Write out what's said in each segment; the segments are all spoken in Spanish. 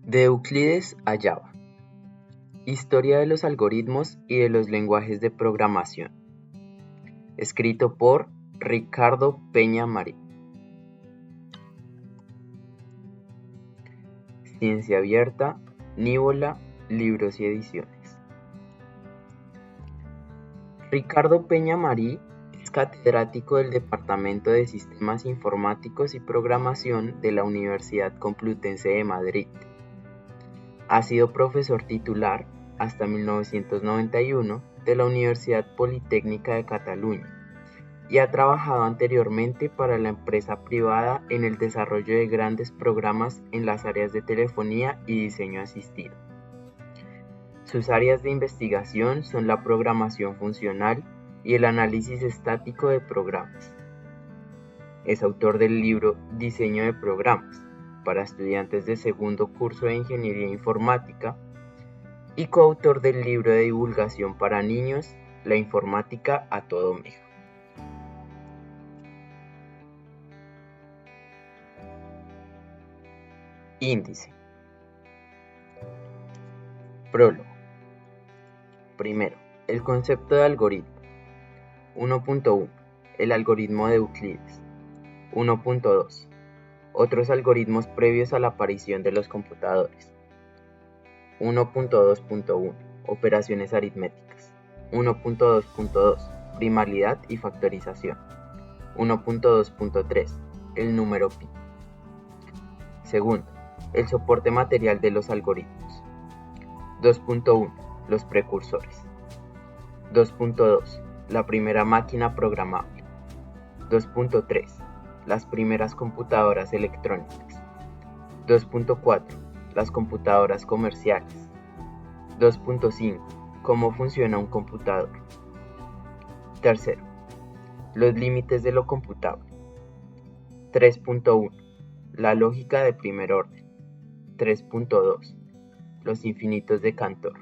De Euclides a Java. Historia de los algoritmos y de los lenguajes de programación. Escrito por Ricardo Peña Marí. Ciencia Abierta, Nívola, Libros y Ediciones. Ricardo Peña Marí es catedrático del Departamento de Sistemas Informáticos y Programación de la Universidad Complutense de Madrid. Ha sido profesor titular hasta 1991 de la Universidad Politécnica de Cataluña y ha trabajado anteriormente para la empresa privada en el desarrollo de grandes programas en las áreas de telefonía y diseño asistido. Sus áreas de investigación son la programación funcional y el análisis estático de programas. Es autor del libro Diseño de programas para estudiantes de segundo curso de Ingeniería Informática y coautor del libro de divulgación para niños La informática a todo México. Índice. Prólogo. Primero, el concepto de algoritmo. 1.1. El algoritmo de Euclides. 1.2. Otros algoritmos previos a la aparición de los computadores. 1.2.1. Operaciones aritméticas. 1.2.2. Primalidad y factorización. 1.2.3. El número pi. Segundo, el soporte material de los algoritmos. 2.1. Los precursores. 2.2. La primera máquina programable. 2.3. Las primeras computadoras electrónicas. 2.4. Las computadoras comerciales. 2.5. Cómo funciona un computador. Tercero, los límites de lo computable. 3.1. La lógica de primer orden. 3.2. Los infinitos de Cantor.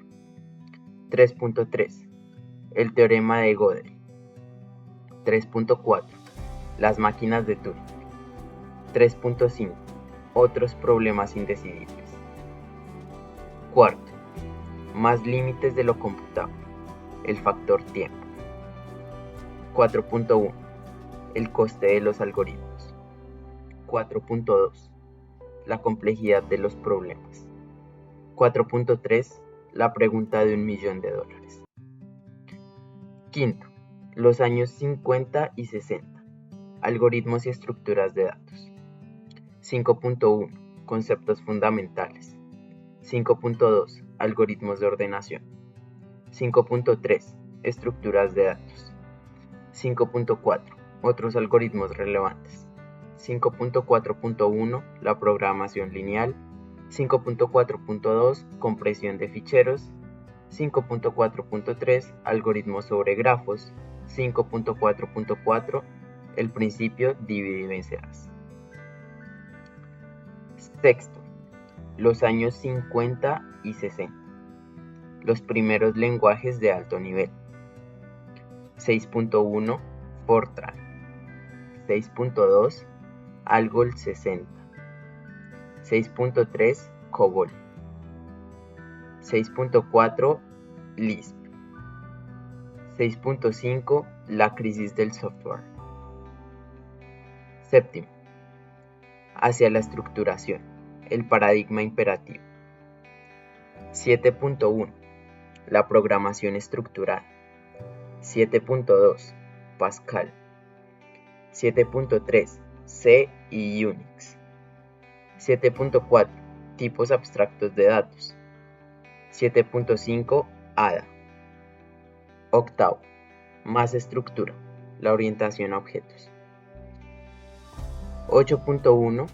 3.3. El teorema de Gödel. 3.4. Las máquinas de Turing. 3.5. Otros problemas indecidibles. Cuarto, más límites de lo computable. El factor tiempo. 4.1. El coste de los algoritmos. 4.2. La complejidad de los problemas. 4.3. La pregunta de $1.000.000. Quinto, los años 50 y 60. Algoritmos y estructuras de datos. 5.1. Conceptos fundamentales. 5.2. Algoritmos de ordenación. 5.3. Estructuras de datos. 5.4. Otros algoritmos relevantes. 5.4.1. La programación lineal. 5.4.2. Compresión de ficheros. 5.4.3. Algoritmos sobre grafos. 5.4.4. El principio divide y vencerás. Sexto, los años 50 y 60. Los primeros lenguajes de alto nivel. 6.1. Fortran. 6.2. Algol 60. 6.3. COBOL. 6.4. Lisp. 6.5. La crisis del software. Séptimo, hacia la estructuración, el paradigma imperativo. 7.1. La programación estructurada. 7.2. Pascal. 7.3. C y Unix. 7.4. Tipos abstractos de datos. 7.5. ADA. Octavo, más estructura, la orientación a objetos. 8.1.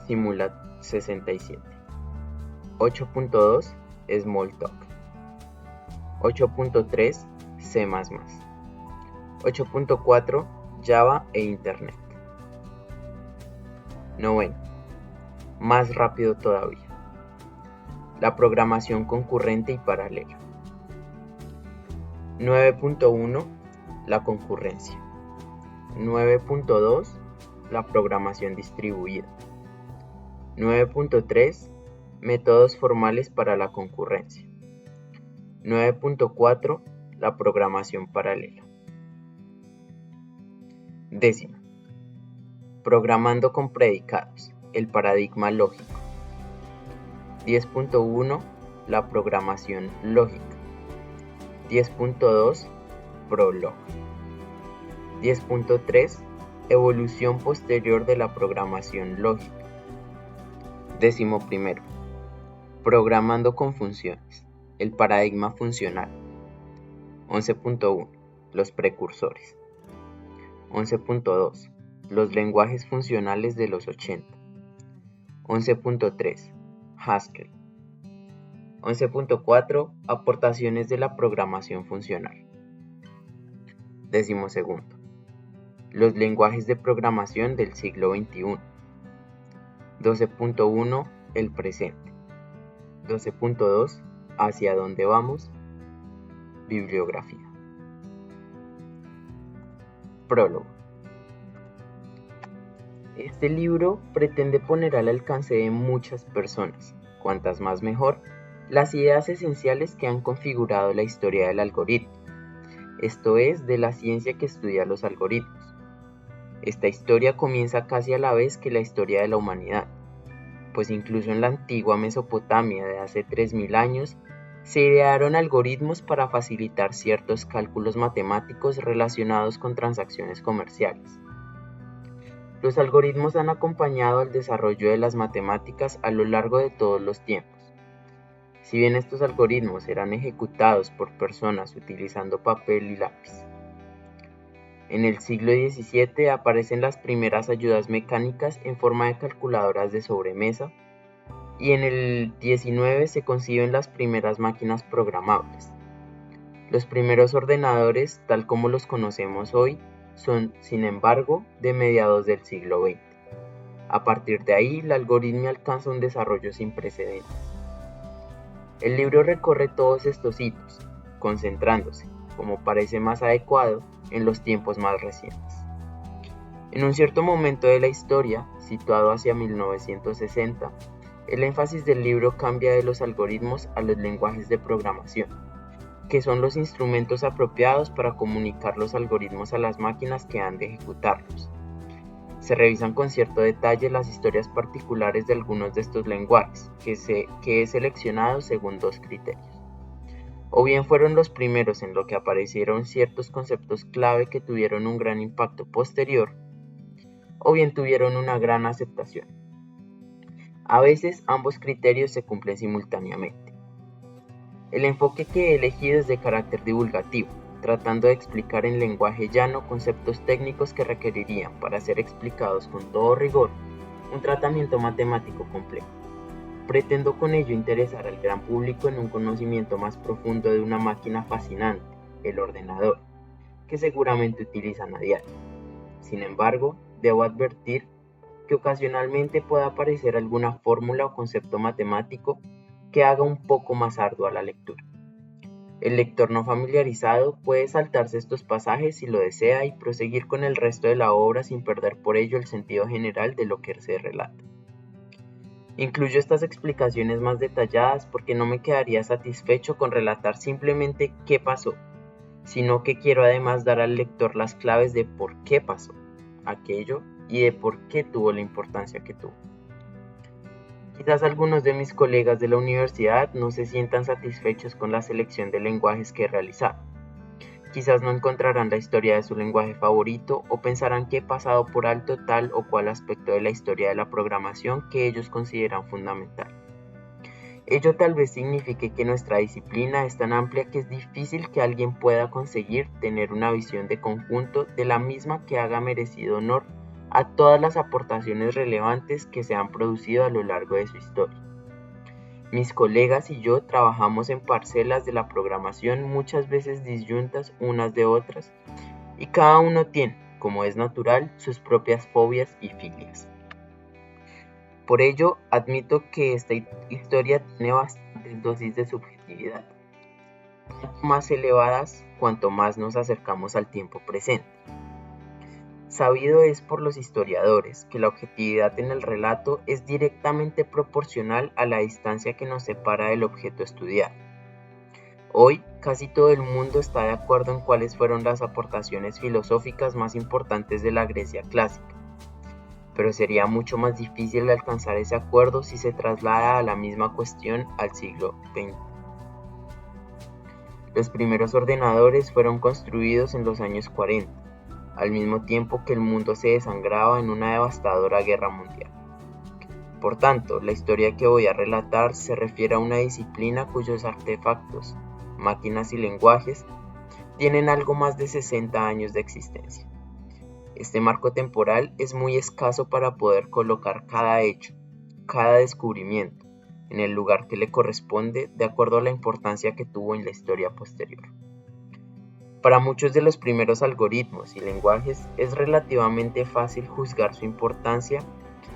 Simulat 67. 8.2. Smalltalk. 8.3. C++. 8.4. Java e Internet. Noveno, más rápido todavía, la programación concurrente y paralela. 9.1. La concurrencia. 9.2. La programación distribuida. 9.3. Métodos formales para la concurrencia. 9.4. La programación paralela. 10. Programando con predicados, el paradigma lógico. 10.1. La programación lógica. 10.2. Prolog. 10.3. Evolución posterior de la programación lógica. 11. Programando con funciones, el paradigma funcional. 11.1. Los precursores. 11.2. Los lenguajes funcionales de los 80. 11.3. Haskell. 11.4. Aportaciones de la programación funcional. 12. Los lenguajes de programación del siglo XXI. 12.1. El presente. 12.2. Hacia dónde vamos. Bibliografía. Prólogo. Este libro pretende poner al alcance de muchas personas, cuantas más mejor, las ideas esenciales que han configurado la historia del algoritmo, esto es, de la ciencia que estudia los algoritmos. Esta historia comienza casi a la vez que la historia de la humanidad, pues incluso en la antigua Mesopotamia de hace 3000 años, se idearon algoritmos para facilitar ciertos cálculos matemáticos relacionados con transacciones comerciales. Los algoritmos han acompañado al desarrollo de las matemáticas a lo largo de todos los tiempos. Si bien estos algoritmos eran ejecutados por personas utilizando papel y lápiz. En el siglo XVII aparecen las primeras ayudas mecánicas en forma de calculadoras de sobremesa, y en el XIX se conciben las primeras máquinas programables. Los primeros ordenadores, tal como los conocemos hoy, son, sin embargo, de mediados del siglo XX. A partir de ahí, la algoritmia alcanza un desarrollo sin precedentes. El libro recorre todos estos hitos, concentrándose, como parece más adecuado, en los tiempos más recientes. En un cierto momento de la historia, situado hacia 1960, el énfasis del libro cambia de los algoritmos a los lenguajes de programación, que son los instrumentos apropiados para comunicar los algoritmos a las máquinas que han de ejecutarlos. Se revisan con cierto detalle las historias particulares de algunos de estos lenguajes, que he seleccionado según dos criterios. O bien fueron los primeros en lo que aparecieron ciertos conceptos clave que tuvieron un gran impacto posterior, o bien tuvieron una gran aceptación. A veces ambos criterios se cumplen simultáneamente. El enfoque que he elegido es de carácter divulgativo, tratando de explicar en lenguaje llano conceptos técnicos que requerirían, para ser explicados con todo rigor, un tratamiento matemático complejo. Pretendo con ello interesar al gran público en un conocimiento más profundo de una máquina fascinante, el ordenador, que seguramente utilizan a diario. Sin embargo, debo advertir que ocasionalmente pueda aparecer alguna fórmula o concepto matemático que haga un poco más ardua la lectura. El lector no familiarizado puede saltarse estos pasajes si lo desea y proseguir con el resto de la obra sin perder por ello el sentido general de lo que se relata. Incluyo estas explicaciones más detalladas porque no me quedaría satisfecho con relatar simplemente qué pasó, sino que quiero además dar al lector las claves de por qué pasó aquello y de por qué tuvo la importancia que tuvo. Quizás algunos de mis colegas de la universidad no se sientan satisfechos con la selección de lenguajes que he realizado. Quizás no encontrarán la historia de su lenguaje favorito o pensarán que he pasado por alto tal o cual aspecto de la historia de la programación que ellos consideran fundamental. Ello tal vez signifique que nuestra disciplina es tan amplia que es difícil que alguien pueda conseguir tener una visión de conjunto de la misma que haga merecido honor a todas las aportaciones relevantes que se han producido a lo largo de su historia. Mis colegas y yo trabajamos en parcelas de la programación muchas veces disyuntas unas de otras, y cada uno tiene, como es natural, sus propias fobias y filias. Por ello, admito que esta historia tiene bastantes dosis de subjetividad, más elevadas cuanto más nos acercamos al tiempo presente. Sabido es por los historiadores que la objetividad en el relato es directamente proporcional a la distancia que nos separa del objeto estudiado. Hoy, casi todo el mundo está de acuerdo en cuáles fueron las aportaciones filosóficas más importantes de la Grecia clásica, pero sería mucho más difícil alcanzar ese acuerdo si se traslada a la misma cuestión al siglo XX. Los primeros ordenadores fueron construidos en los años 40, al mismo tiempo que el mundo se desangraba en una devastadora guerra mundial. Por tanto, la historia que voy a relatar se refiere a una disciplina cuyos artefactos, máquinas y lenguajes tienen algo más de 60 años de existencia. Este marco temporal es muy escaso para poder colocar cada hecho, cada descubrimiento, en el lugar que le corresponde de acuerdo a la importancia que tuvo en la historia posterior. Para muchos de los primeros algoritmos y lenguajes es relativamente fácil juzgar su importancia,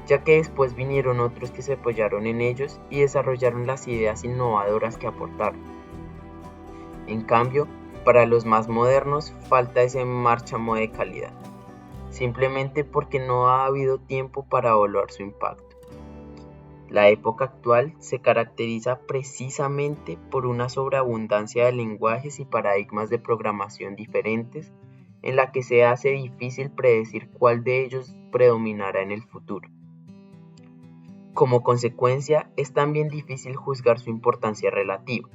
ya que después vinieron otros que se apoyaron en ellos y desarrollaron las ideas innovadoras que aportaron. En cambio, para los más modernos falta ese márchamo de calidad, simplemente porque no ha habido tiempo para evaluar su impacto. La época actual se caracteriza precisamente por una sobreabundancia de lenguajes y paradigmas de programación diferentes, en la que se hace difícil predecir cuál de ellos predominará en el futuro. Como consecuencia, es también difícil juzgar su importancia relativa.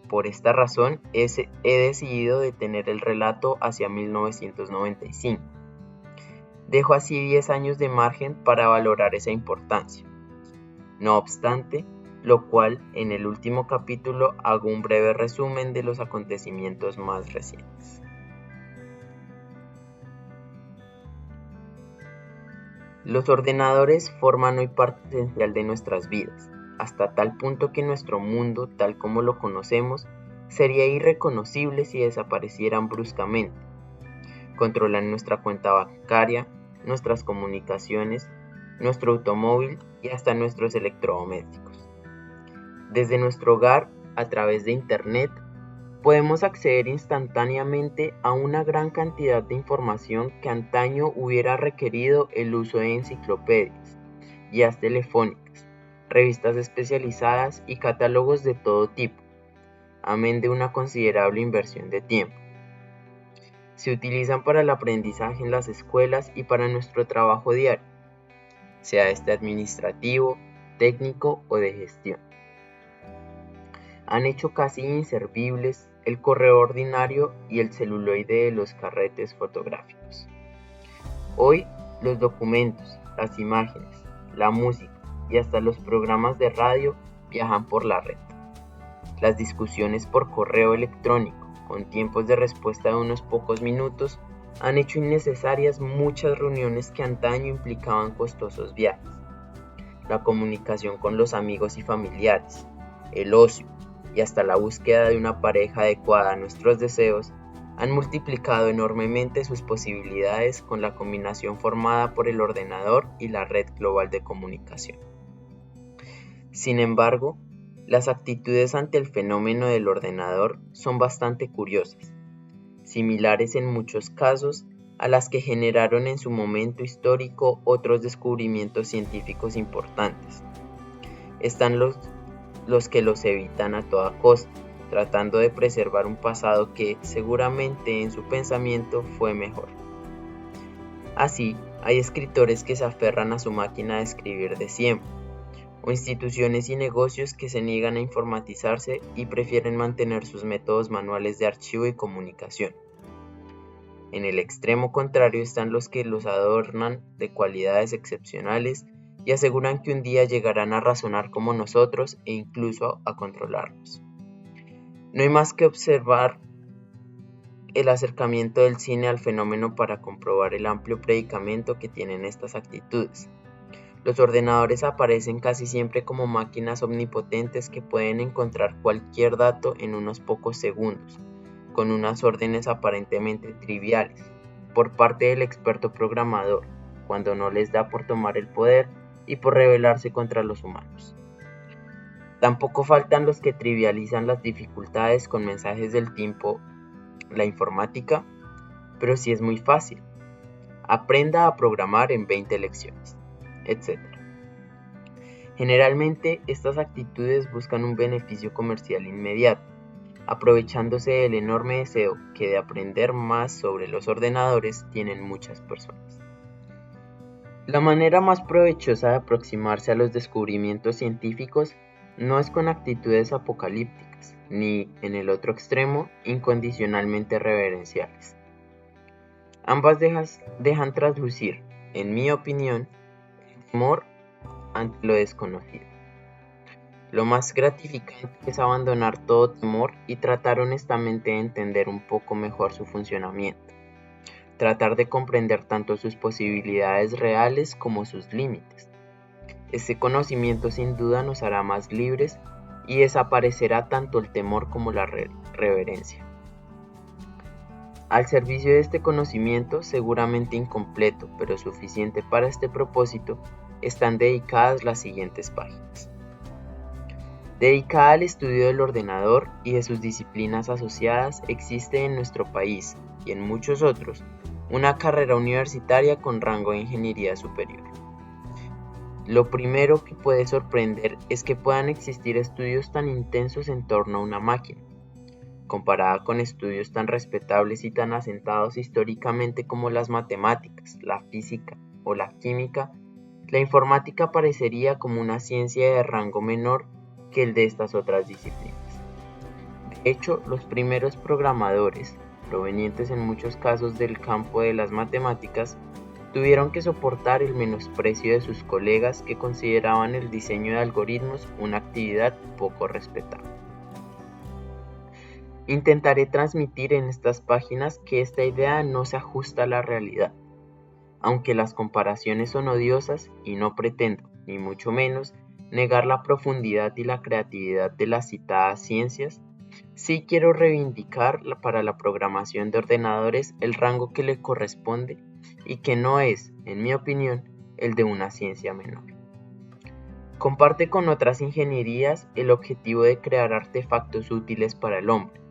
Por esta razón, he decidido detener el relato hacia 1995. Dejo así 10 años de margen para valorar esa importancia. No obstante, lo cual en el último capítulo hago un breve resumen de los acontecimientos más recientes. Los ordenadores forman hoy parte esencial de nuestras vidas, hasta tal punto que nuestro mundo, tal como lo conocemos, sería irreconocible si desaparecieran bruscamente. Controlan nuestra cuenta bancaria, nuestras comunicaciones, nuestro automóvil y hasta nuestros electrodomésticos. Desde nuestro hogar, a través de Internet, podemos acceder instantáneamente a una gran cantidad de información que antaño hubiera requerido el uso de enciclopedias, guías telefónicas, revistas especializadas y catálogos de todo tipo, amén de una considerable inversión de tiempo. Se utilizan para el aprendizaje en las escuelas y para nuestro trabajo diario, sea este administrativo, técnico o de gestión. Han hecho casi inservibles el correo ordinario y el celuloide de los carretes fotográficos. Hoy, los documentos, las imágenes, la música y hasta los programas de radio viajan por la red. Las discusiones por correo electrónico, con tiempos de respuesta de unos pocos minutos, han hecho innecesarias muchas reuniones que antaño implicaban costosos viajes. La comunicación con los amigos y familiares, el ocio y hasta la búsqueda de una pareja adecuada a nuestros deseos han multiplicado enormemente sus posibilidades con la combinación formada por el ordenador y la red global de comunicación. Sin embargo, las actitudes ante el fenómeno del ordenador son bastante curiosas, similares en muchos casos a las que generaron en su momento histórico otros descubrimientos científicos importantes. Están los que los evitan a toda costa, tratando de preservar un pasado que seguramente en su pensamiento fue mejor. Así, hay escritores que se aferran a su máquina de escribir de siempre, o instituciones y negocios que se niegan a informatizarse y prefieren mantener sus métodos manuales de archivo y comunicación. En el extremo contrario están los que los adornan de cualidades excepcionales y aseguran que un día llegarán a razonar como nosotros e incluso a controlarnos. No hay más que observar el acercamiento del cine al fenómeno para comprobar el amplio predicamento que tienen estas actitudes. Los ordenadores aparecen casi siempre como máquinas omnipotentes que pueden encontrar cualquier dato en unos pocos segundos, con unas órdenes aparentemente triviales, por parte del experto programador, cuando no les da por tomar el poder y por rebelarse contra los humanos. Tampoco faltan los que trivializan las dificultades con mensajes del tipo: la informática, pero sí es muy fácil. aprenda a programar en 20 lecciones, etc. Generalmente, estas actitudes buscan un beneficio comercial inmediato, aprovechándose del enorme deseo que de aprender más sobre los ordenadores tienen muchas personas. La manera más provechosa de aproximarse a los descubrimientos científicos no es con actitudes apocalípticas, ni, en el otro extremo, incondicionalmente reverenciales. Ambas dejan traslucir, en mi opinión, el temor ante lo desconocido. Lo más gratificante es abandonar todo temor y tratar honestamente de entender un poco mejor su funcionamiento. Tratar de comprender tanto sus posibilidades reales como sus límites. Este conocimiento sin duda nos hará más libres y desaparecerá tanto el temor como la reverencia. Al servicio de este conocimiento, seguramente incompleto, pero suficiente para este propósito, están dedicadas las siguientes páginas. Dedicada al estudio del ordenador y de sus disciplinas asociadas, existe en nuestro país, y en muchos otros, una carrera universitaria con rango de ingeniería superior. Lo primero que puede sorprender es que puedan existir estudios tan intensos en torno a una máquina. Comparada con estudios tan respetables y tan asentados históricamente como las matemáticas, la física o la química, la informática parecería como una ciencia de rango menor que el de estas otras disciplinas. De hecho, los primeros programadores, provenientes en muchos casos del campo de las matemáticas, tuvieron que soportar el menosprecio de sus colegas que consideraban el diseño de algoritmos una actividad poco respetada. Intentaré transmitir en estas páginas que esta idea no se ajusta a la realidad. Aunque las comparaciones son odiosas y no pretendo, ni mucho menos, negar la profundidad y la creatividad de las citadas ciencias, sí quiero reivindicar para la programación de ordenadores el rango que le corresponde y que no es, en mi opinión, el de una ciencia menor. Comparte con otras ingenierías el objetivo de crear artefactos útiles para el hombre.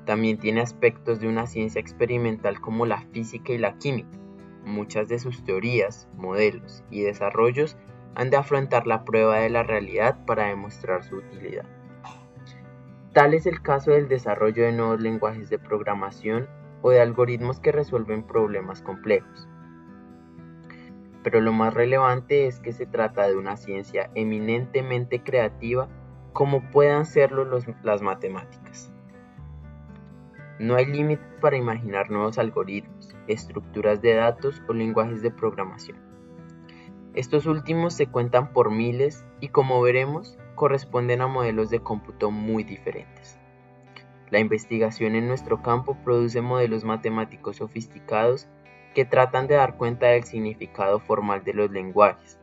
También tiene aspectos de una ciencia experimental como la física y la química. Muchas de sus teorías, modelos y desarrollos han de afrontar la prueba de la realidad para demostrar su utilidad. Tal es el caso del desarrollo de nuevos lenguajes de programación o de algoritmos que resuelven problemas complejos. Pero lo más relevante es que se trata de una ciencia eminentemente creativa como puedan serlo las matemáticas. No hay límite para imaginar nuevos algoritmos, estructuras de datos o lenguajes de programación. Estos últimos se cuentan por miles y, como veremos, corresponden a modelos de cómputo muy diferentes. La investigación en nuestro campo produce modelos matemáticos sofisticados que tratan de dar cuenta del significado formal de los lenguajes,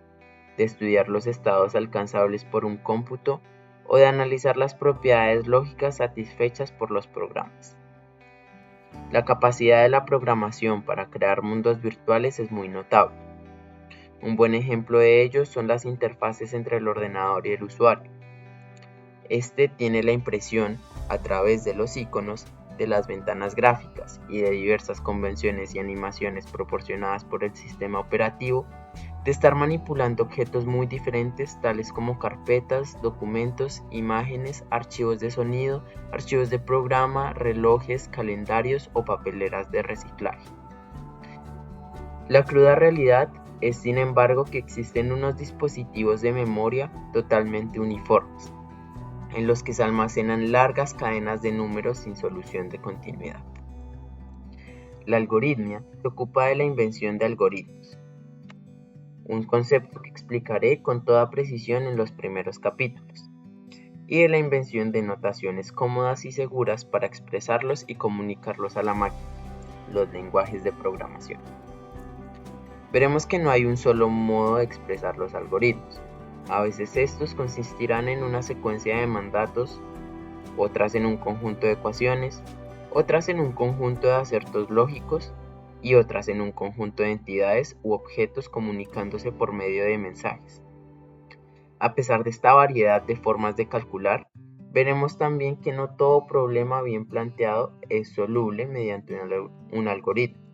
de estudiar los estados alcanzables por un cómputo o de analizar las propiedades lógicas satisfechas por los programas. La capacidad de la programación para crear mundos virtuales es muy notable. Un buen ejemplo de ello son las interfaces entre el ordenador y el usuario. Este tiene la impresión, a través de los iconos, de las ventanas gráficas y de diversas convenciones y animaciones proporcionadas por el sistema operativo, de estar manipulando objetos muy diferentes tales como carpetas, documentos, imágenes, archivos de sonido, archivos de programa, relojes, calendarios o papeleras de reciclaje. La cruda realidad es, sin embargo, que existen unos dispositivos de memoria totalmente uniformes, en los que se almacenan largas cadenas de números sin solución de continuidad. La algoritmia se ocupa de la invención de algoritmos, un concepto que explicaré con toda precisión en los primeros capítulos, y de la invención de notaciones cómodas y seguras para expresarlos y comunicarlos a la máquina, los lenguajes de programación. Veremos que no hay un solo modo de expresar los algoritmos. A veces estos consistirán en una secuencia de mandatos, otras en un conjunto de ecuaciones, otras en un conjunto de acertos lógicos y otras en un conjunto de entidades u objetos comunicándose por medio de mensajes. A pesar de esta variedad de formas de calcular, veremos también que no todo problema bien planteado es soluble mediante un algoritmo.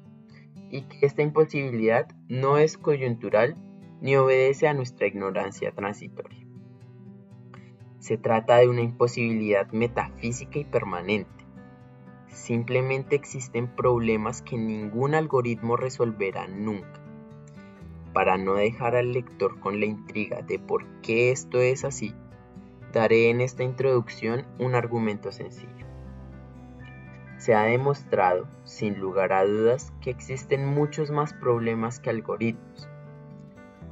y que esta imposibilidad no es coyuntural ni obedece a nuestra ignorancia transitoria. Se trata de una imposibilidad metafísica y permanente. Simplemente existen problemas que ningún algoritmo resolverá nunca. Para no dejar al lector con la intriga de por qué esto es así, daré en esta introducción un argumento sencillo. Se ha demostrado, sin lugar a dudas, que existen muchos más problemas que algoritmos.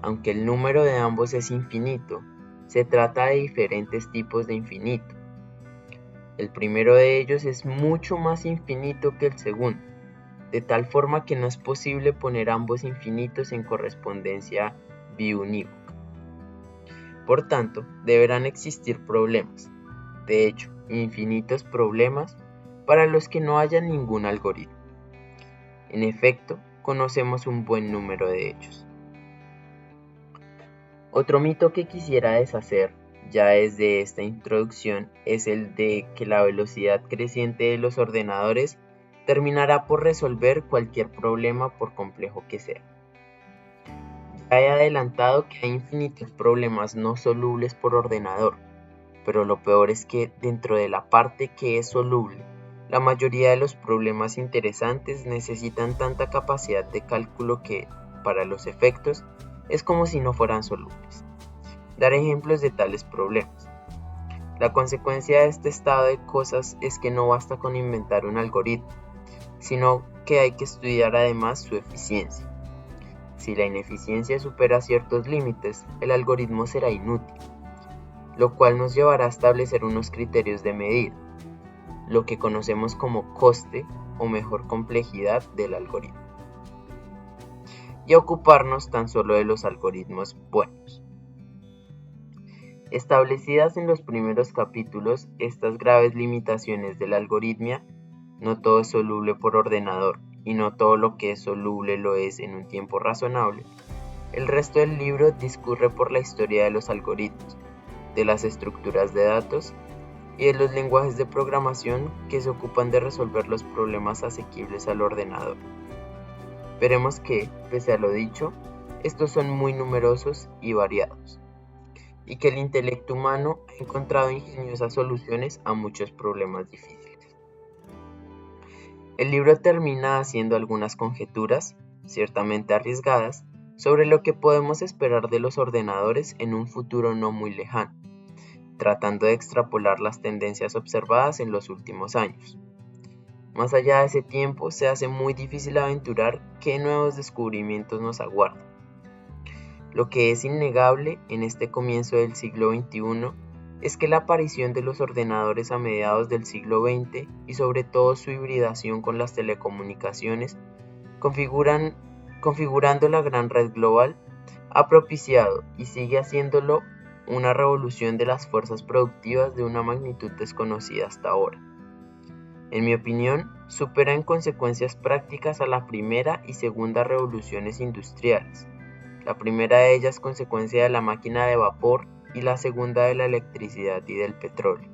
Aunque el número de ambos es infinito, se trata de diferentes tipos de infinito. El primero de ellos es mucho más infinito que el segundo, de tal forma que no es posible poner ambos infinitos en correspondencia biunívoca. Por tanto, deberán existir problemas, de hecho, infinitos problemas, para los que no haya ningún algoritmo. En efecto, conocemos un buen número de ellos. Otro mito que quisiera deshacer, ya desde esta introducción, es el de que la velocidad creciente de los ordenadores terminará por resolver cualquier problema por complejo que sea. Ya he adelantado que hay infinitos problemas no solubles por ordenador, pero lo peor es que dentro de la parte que es soluble, la mayoría de los problemas interesantes necesitan tanta capacidad de cálculo que, para los efectos, es como si no fueran solubles. Daré ejemplos de tales problemas. La consecuencia de este estado de cosas es que no basta con inventar un algoritmo, sino que hay que estudiar además su eficiencia. Si la ineficiencia supera ciertos límites, el algoritmo será inútil, lo cual nos llevará a establecer unos criterios de medida, lo que conocemos como coste o mejor complejidad del algoritmo, y a ocuparnos tan solo de los algoritmos buenos. Establecidas en los primeros capítulos estas graves limitaciones de la algoritmia, no todo es soluble por ordenador y no todo lo que es soluble lo es en un tiempo razonable, el resto del libro discurre por la historia de los algoritmos, de las estructuras de datos y de los lenguajes de programación que se ocupan de resolver los problemas asequibles al ordenador. Veremos que, pese a lo dicho, estos son muy numerosos y variados, y que el intelecto humano ha encontrado ingeniosas soluciones a muchos problemas difíciles. El libro termina haciendo algunas conjeturas, ciertamente arriesgadas, sobre lo que podemos esperar de los ordenadores en un futuro no muy lejano, tratando de extrapolar las tendencias observadas en los últimos años. Más allá de ese tiempo, se hace muy difícil aventurar qué nuevos descubrimientos nos aguardan. Lo que es innegable en este comienzo del siglo XXI es que la aparición de los ordenadores a mediados del siglo XX y sobre todo su hibridación con las telecomunicaciones, configurando la gran red global, ha propiciado y sigue haciéndolo una revolución de las fuerzas productivas de una magnitud desconocida hasta ahora. En mi opinión, supera en consecuencias prácticas a la primera y segunda revoluciones industriales. La primera de ellas consecuencia de la máquina de vapor y la segunda de la electricidad y del petróleo.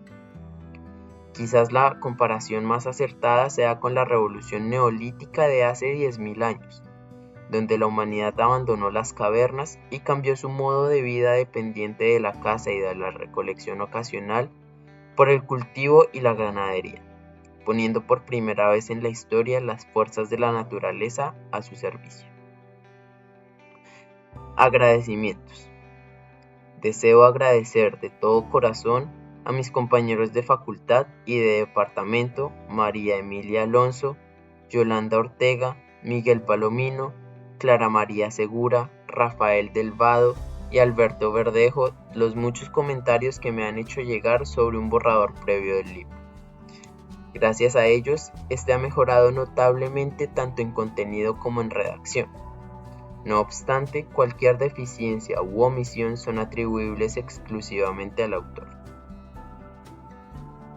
Quizás la comparación más acertada sea con la revolución neolítica de hace 10.000 años, donde la humanidad abandonó las cavernas y cambió su modo de vida dependiente de la caza y de la recolección ocasional por el cultivo y la ganadería, poniendo por primera vez en la historia las fuerzas de la naturaleza a su servicio. Agradecimientos. Deseo agradecer de todo corazón a mis compañeros de facultad y de departamento, María Emilia Alonso, Yolanda Ortega, Miguel Palomino, Clara María Segura, Rafael del Vado y Alberto Verdejo, los muchos comentarios que me han hecho llegar sobre un borrador previo del libro. Gracias a ellos, este ha mejorado notablemente tanto en contenido como en redacción. No obstante, cualquier deficiencia u omisión son atribuibles exclusivamente al autor.